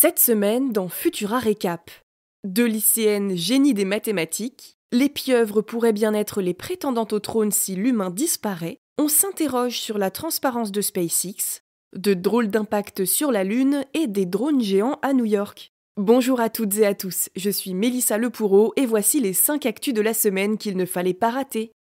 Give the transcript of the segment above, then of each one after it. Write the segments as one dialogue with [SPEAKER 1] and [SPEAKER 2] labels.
[SPEAKER 1] Cette semaine, dans Futura Récap, deux lycéennes génies des mathématiques, les pieuvres pourraient bien être les prétendantes au trône si l'humain disparaît, on s'interroge sur la transparence de SpaceX, de drôles d'impact sur la Lune et des drones géants à New York. Bonjour à toutes et à tous, je suis Mélissa Lepoureau et voici les 5 actus de la semaine qu'il ne fallait pas rater.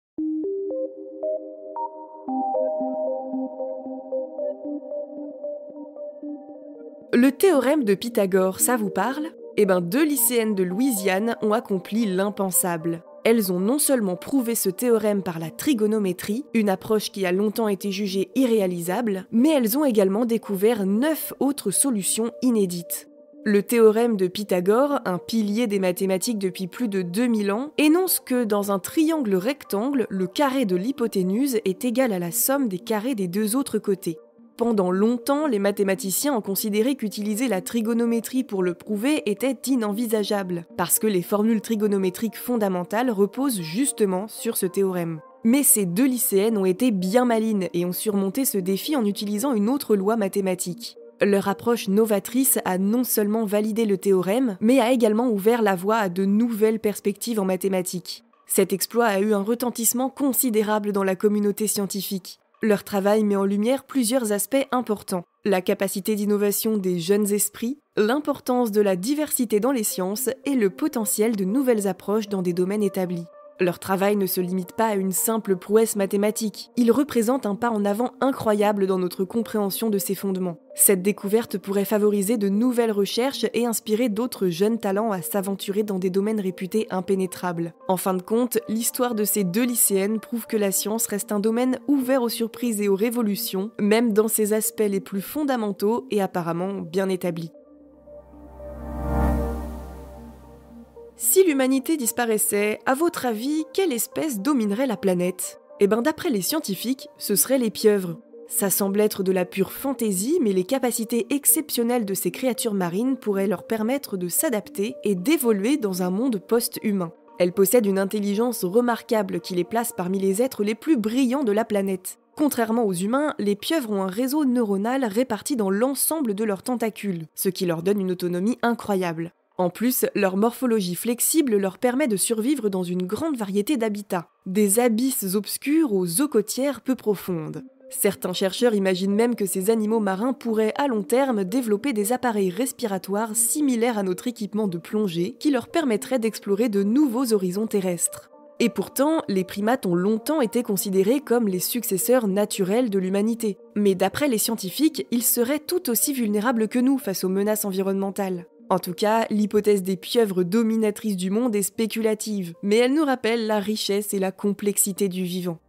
[SPEAKER 1] Le théorème de Pythagore, ça vous parle ? Deux lycéennes de Louisiane ont accompli l'impensable. Elles ont non seulement prouvé ce théorème par la trigonométrie, une approche qui a longtemps été jugée irréalisable, mais elles ont également découvert 9 autres solutions inédites. Le théorème de Pythagore, un pilier des mathématiques depuis plus de 2000 ans, énonce que dans un triangle rectangle, le carré de l'hypoténuse est égal à la somme des carrés des deux autres côtés. Pendant longtemps, les mathématiciens ont considéré qu'utiliser la trigonométrie pour le prouver était inenvisageable, parce que les formules trigonométriques fondamentales reposent justement sur ce théorème. Mais ces deux lycéennes ont été bien malines et ont surmonté ce défi en utilisant une autre loi mathématique. Leur approche novatrice a non seulement validé le théorème, mais a également ouvert la voie à de nouvelles perspectives en mathématiques. Cet exploit a eu un retentissement considérable dans la communauté scientifique. Leur travail met en lumière plusieurs aspects importants. La capacité d'innovation des jeunes esprits, l'importance de la diversité dans les sciences et le potentiel de nouvelles approches dans des domaines établis. Leur travail ne se limite pas à une simple prouesse mathématique. Il représente un pas en avant incroyable dans notre compréhension de ses fondements. Cette découverte pourrait favoriser de nouvelles recherches et inspirer d'autres jeunes talents à s'aventurer dans des domaines réputés impénétrables. En fin de compte, l'histoire de ces deux lycéennes prouve que la science reste un domaine ouvert aux surprises et aux révolutions, même dans ses aspects les plus fondamentaux et apparemment bien établis. Si l'humanité disparaissait, à votre avis, quelle espèce dominerait la planète ? D'après les scientifiques, ce seraient les pieuvres. Ça semble être de la pure fantaisie, mais les capacités exceptionnelles de ces créatures marines pourraient leur permettre de s'adapter et d'évoluer dans un monde post-humain. Elles possèdent une intelligence remarquable qui les place parmi les êtres les plus brillants de la planète. Contrairement aux humains, les pieuvres ont un réseau neuronal réparti dans l'ensemble de leurs tentacules, ce qui leur donne une autonomie incroyable. En plus, leur morphologie flexible leur permet de survivre dans une grande variété d'habitats, des abysses obscurs aux eaux côtières peu profondes. Certains chercheurs imaginent même que ces animaux marins pourraient à long terme développer des appareils respiratoires similaires à notre équipement de plongée qui leur permettraient d'explorer de nouveaux horizons terrestres. Et pourtant, les primates ont longtemps été considérés comme les successeurs naturels de l'humanité. Mais d'après les scientifiques, ils seraient tout aussi vulnérables que nous face aux menaces environnementales. En tout cas, l'hypothèse des pieuvres dominatrices du monde est spéculative, mais elle nous rappelle la richesse et la complexité du vivant.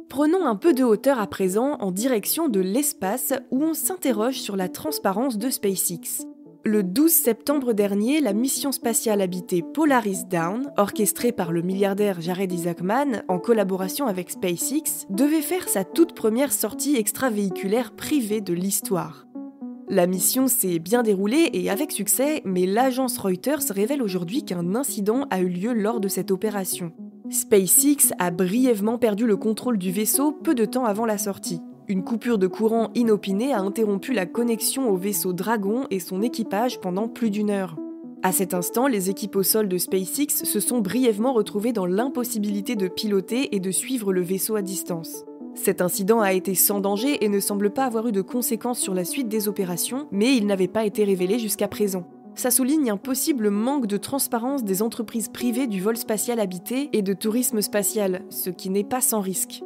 [SPEAKER 1] Prenons un peu de hauteur à présent en direction de l'espace où on s'interroge sur la transparence de SpaceX. Le 12 septembre dernier, la mission spatiale habitée Polaris Dawn, orchestrée par le milliardaire Jared Isaacman en collaboration avec SpaceX, devait faire sa toute première sortie extravéhiculaire privée de l'histoire. La mission s'est bien déroulée et avec succès, mais l'agence Reuters révèle aujourd'hui qu'un incident a eu lieu lors de cette opération. SpaceX a brièvement perdu le contrôle du vaisseau peu de temps avant la sortie. Une coupure de courant inopinée a interrompu la connexion au vaisseau Dragon et son équipage pendant plus d'1 heure. À cet instant, les équipes au sol de SpaceX se sont brièvement retrouvées dans l'impossibilité de piloter et de suivre le vaisseau à distance. Cet incident a été sans danger et ne semble pas avoir eu de conséquences sur la suite des opérations, mais il n'avait pas été révélé jusqu'à présent. Ça souligne un possible manque de transparence des entreprises privées du vol spatial habité et de tourisme spatial, ce qui n'est pas sans risque.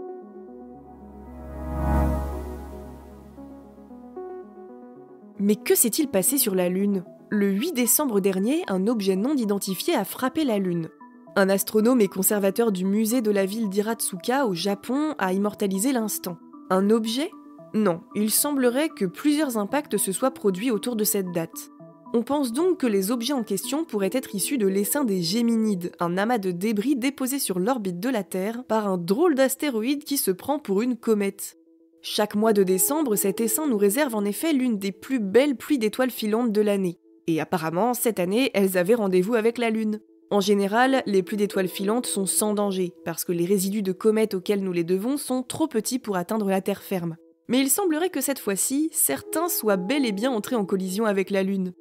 [SPEAKER 1] Mais que s'est-il passé sur la Lune ? Le 8 décembre dernier, un objet non identifié a frappé la Lune. Un astronome et conservateur du musée de la ville d'Hiratsuka au Japon a immortalisé l'instant. Un objet ? Non, il semblerait que plusieurs impacts se soient produits autour de cette date. On pense donc que les objets en question pourraient être issus de l'essaim des Géminides, un amas de débris déposé sur l'orbite de la Terre par un drôle d'astéroïde qui se prend pour une comète. Chaque mois de décembre, cet essaim nous réserve en effet l'une des plus belles pluies d'étoiles filantes de l'année. Et apparemment, cette année, elles avaient rendez-vous avec la Lune. En général, les pluies d'étoiles filantes sont sans danger, parce que les résidus de comètes auxquels nous les devons sont trop petits pour atteindre la terre ferme. Mais il semblerait que cette fois-ci, certains soient bel et bien entrés en collision avec la Lune.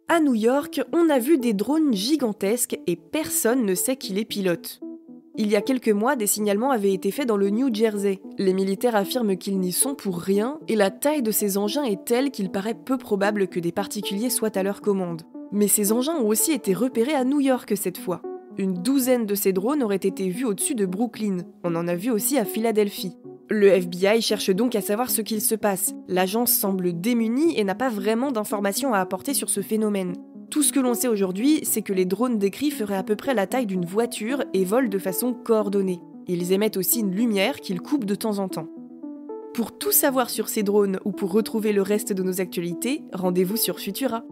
[SPEAKER 1] À New York, on a vu des drones gigantesques et personne ne sait qui les pilote. Il y a quelques mois, des signalements avaient été faits dans le New Jersey. Les militaires affirment qu'ils n'y sont pour rien et la taille de ces engins est telle qu'il paraît peu probable que des particuliers soient à leur commande. Mais ces engins ont aussi été repérés à New York cette fois. Une douzaine de ces drones auraient été vus au-dessus de Brooklyn. On en a vu aussi à Philadelphie. Le FBI cherche donc à savoir ce qu'il se passe. L'agence semble démunie et n'a pas vraiment d'informations à apporter sur ce phénomène. Tout ce que l'on sait aujourd'hui, c'est que les drones décrits feraient à peu près la taille d'une voiture et volent de façon coordonnée. Ils émettent aussi une lumière qu'ils coupent de temps en temps. Pour tout savoir sur ces drones ou pour retrouver le reste de nos actualités, rendez-vous sur Futura.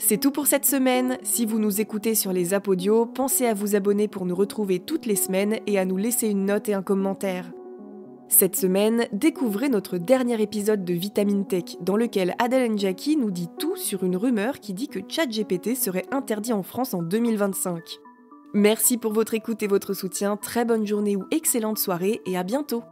[SPEAKER 1] C'est tout pour cette semaine. Si vous nous écoutez sur les apps audio, pensez à vous abonner pour nous retrouver toutes les semaines et à nous laisser une note et un commentaire. Cette semaine, découvrez notre dernier épisode de Vitamine Tech, dans lequel Adèle Njaki nous dit tout sur une rumeur qui dit que ChatGPT serait interdit en France en 2025. Merci pour votre écoute et votre soutien, très bonne journée ou excellente soirée et à bientôt!